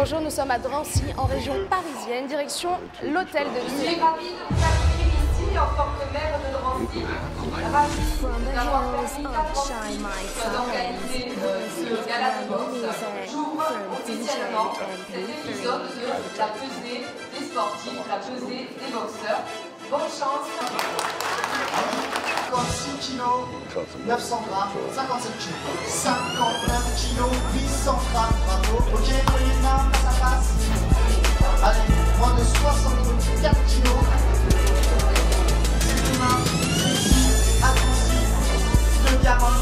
Bonjour, nous sommes à Drancy, en région parisienne, direction l'hôtel de Je ville. suis ravie de vous accueillir ici en tant que maire de Drancy. Ravie d'avoir permis à Drancy d'organiser ce gala de boxe. J'ouvre officiellement cet épisode de la pesée des sportifs, la pesée des boxeurs. Bonne chance. 56 kg, 900 grammes, 57 kg, 59 kg, 800 grammes, bravo. Ok, les mains, ça passe. Allez, moins de 64 kg. C'est demain, c'est ici, à Drancy, le gamin.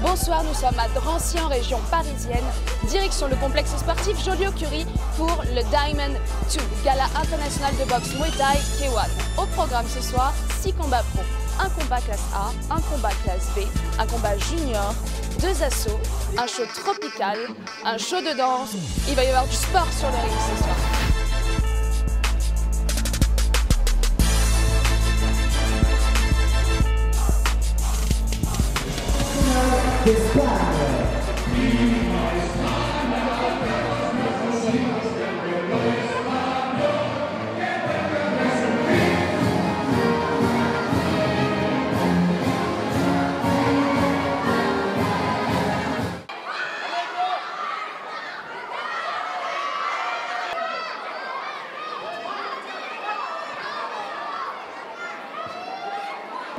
Bonsoir, nous sommes à Drancy, en région parisienne, direction le complexe sportif Joliot-Curie pour le Diamond 2, gala international de boxe Muay Thai K1. Au programme ce soir, 6 combats pro, un combat classe A, un combat classe B, un combat junior, 2 assauts, un show tropical, un show de danse. Il va y avoir du sport sur le ring ce soir.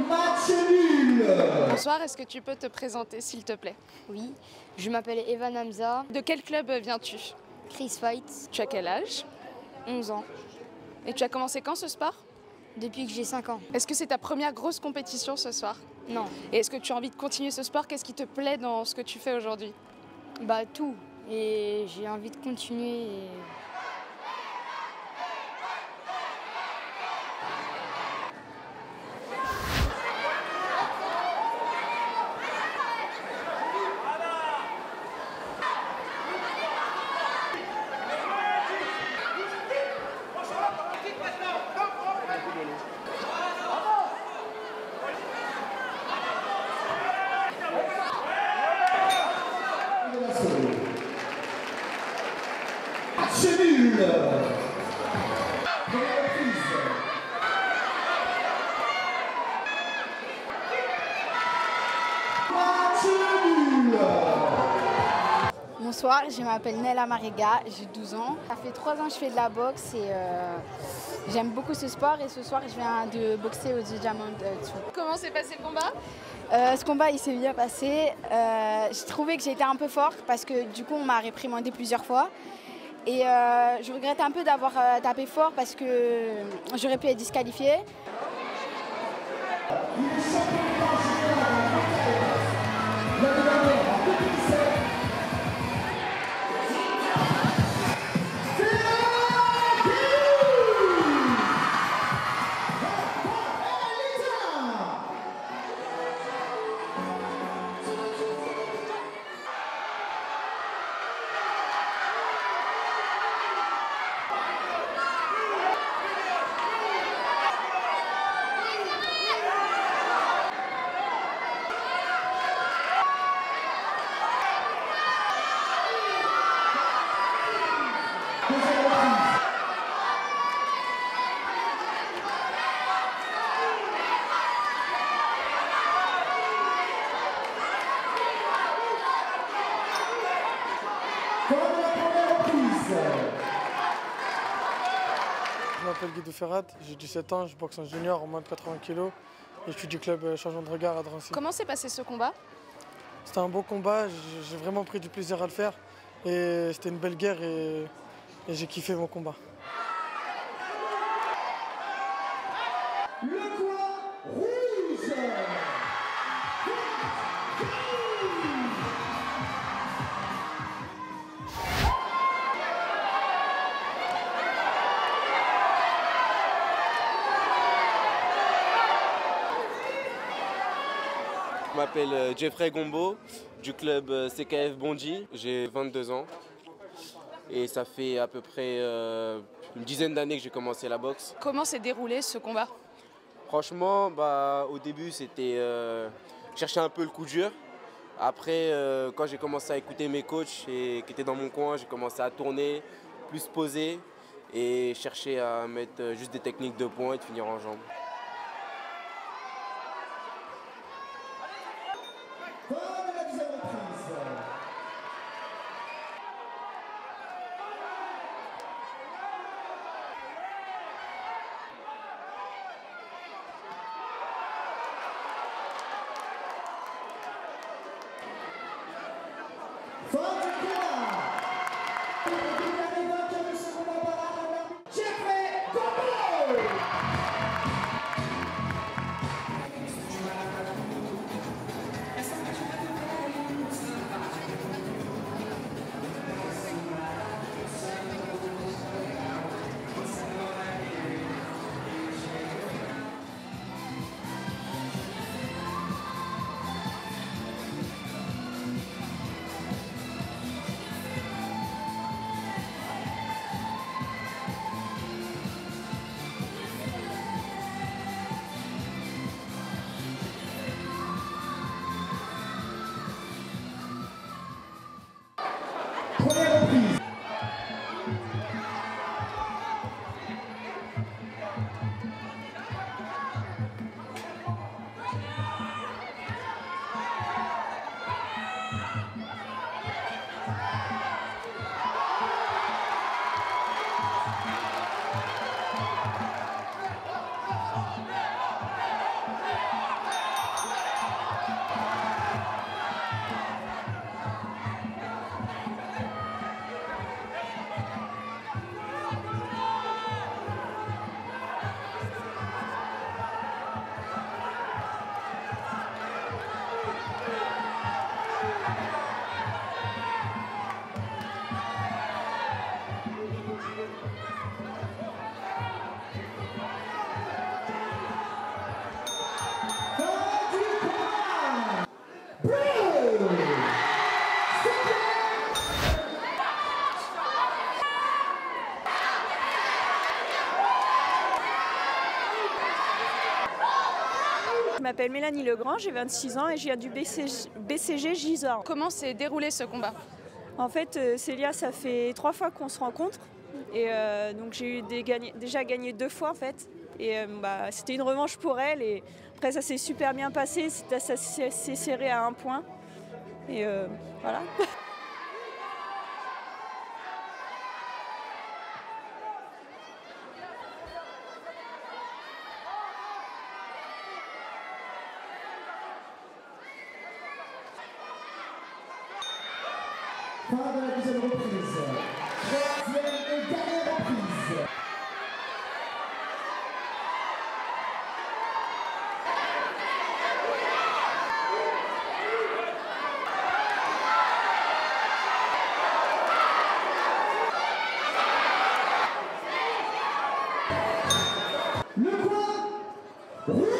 Match nul. Bonsoir, est-ce que tu peux te présenter s'il te plaît? Oui, je m'appelle Evan Hamza, De quel club viens-tu? Chris Fight, Tu as quel âge? 11 ans, Et tu as commencé quand ce sport? depuis que j'ai 5 ans. Est-ce que c'est ta première grosse compétition ce soir? Non, Et est-ce que tu as envie de continuer ce sport? Qu'est-ce qui te plaît dans ce que tu fais aujourd'hui? bah tout. Et j'ai envie de continuer. Match nul. Match nul. Bonsoir, je m'appelle Nella Mariga, j'ai 12 ans. Ça fait 3 ans que je fais de la boxe et j'aime beaucoup ce sport et ce soir je viens de boxer au Diamond 2. Comment s'est passé le combat? Ce combat il s'est bien passé. J'ai trouvé que j'ai été un peu forte parce que du coup on m'a réprimandé plusieurs fois. Et je regrette un peu d'avoir tapé fort parce que j'aurais pu être disqualifiée. Je m'appelle Guido Ferrat, j'ai 17 ans, je boxe en junior en moins de 80 kg et je suis du club Changement de Regard à Drancy. Comment s'est passé ce combat? C'était un beau combat, j'ai vraiment pris du plaisir à le faire et c'était une belle guerre et j'ai kiffé mon combat. Le coin rouge. Je m'appelle Jeffrey Gombo du club CKF Bondy, j'ai 22 ans et ça fait à peu près une dizaine d'années que j'ai commencé la boxe. Comment s'est déroulé ce combat? Franchement, au début, c'était chercher un peu le coup dur. Après, quand j'ai commencé à écouter mes coachs qui étaient dans mon coin, j'ai commencé à tourner, plus poser et chercher à mettre juste des techniques de poing et de finir en jambes. Première reprise. Je m'appelle Mélanie Legrand, j'ai 26 ans et je viens du BCG Gisors. Comment s'est déroulé ce combat? En fait, Célia, ça fait 3 fois qu'on se rencontre. Et donc j'ai déjà gagné 2 fois en fait. Et c'était une revanche pour elle. Et après ça s'est super bien passé, ça s'est serré à 1 point. Et voilà. Fin de la deuxième reprise. Troisième et dernière reprise. Le coin rouge.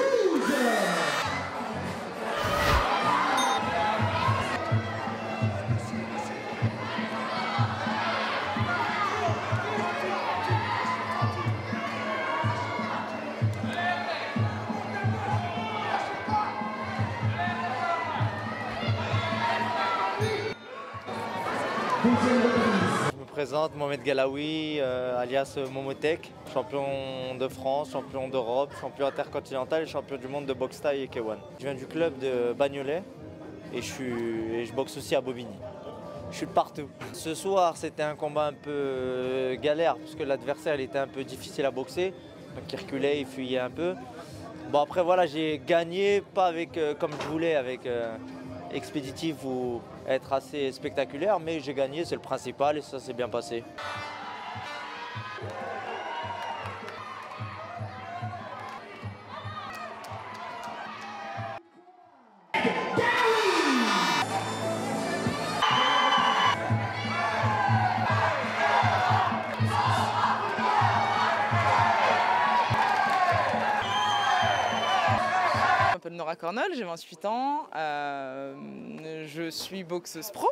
Je me présente, Mohamed Galaoui, alias Momotek, champion de France, champion d'Europe, champion intercontinental et champion du monde de boxe thaï et K1. Je viens du club de Bagnolet et je boxe aussi à Bobigny. Je suis de partout. Ce soir, c'était un combat un peu galère parce que l'adversaire était un peu difficile à boxer. Donc il reculait, il fuyait un peu. Bon après voilà, j'ai gagné, pas avec comme je voulais, avec expéditif ou être assez spectaculaire, mais j'ai gagné, c'est le principal et ça s'est bien passé. Je m'appelle Nora Cornol, j'ai 28 ans. Je suis boxeuse pro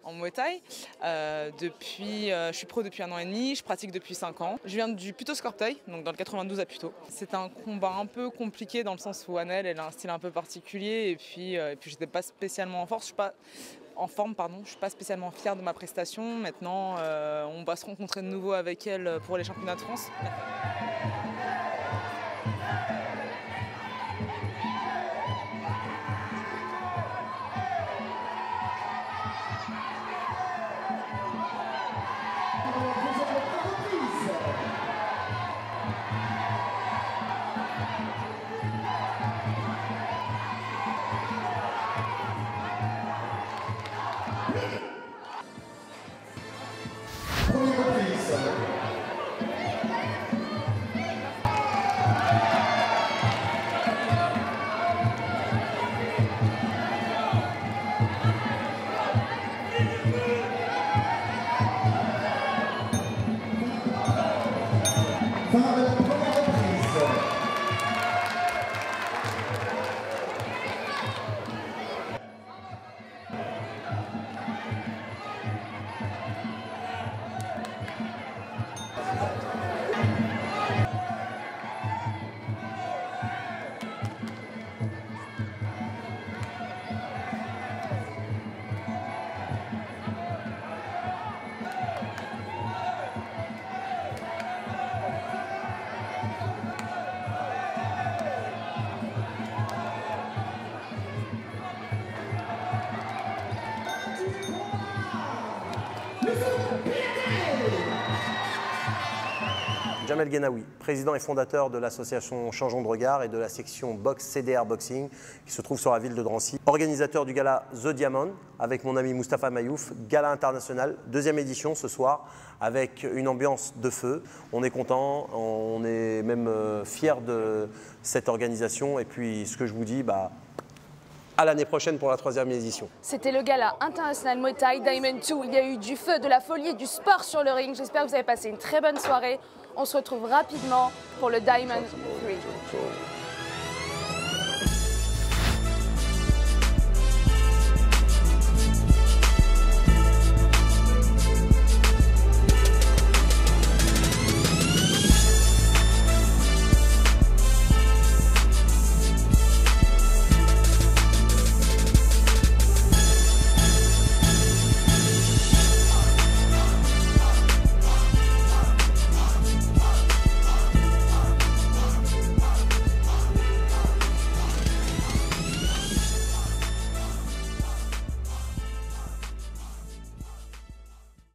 en Muay Thai. Je suis pro depuis 1 an et demi, je pratique depuis 5 ans. Je viens du Puto Scorp Thai, donc dans le 92 à Puto. C'est un combat un peu compliqué dans le sens où Annelle, elle a un style un peu particulier et puis j'étais pas spécialement en forme, je suis pas spécialement fière de ma prestation. Maintenant, on va se rencontrer de nouveau avec elle pour les championnats de France. Jamel Genaoui, président et fondateur de l'association Changeons de regard et de la section boxe CDR Boxing qui se trouve sur la ville de Drancy. Organisateur du gala The Diamond avec mon ami Moustapha Mayouf, gala international, 2e édition ce soir avec une ambiance de feu. On est content, on est même fiers de cette organisation et puis ce que je vous dis, à l'année prochaine pour la 3e édition. C'était le gala international Muay Thai Diamond 2. Il y a eu du feu, de la folie et du sport sur le ring. J'espère que vous avez passé une très bonne soirée. On se retrouve rapidement pour le Diamond 3.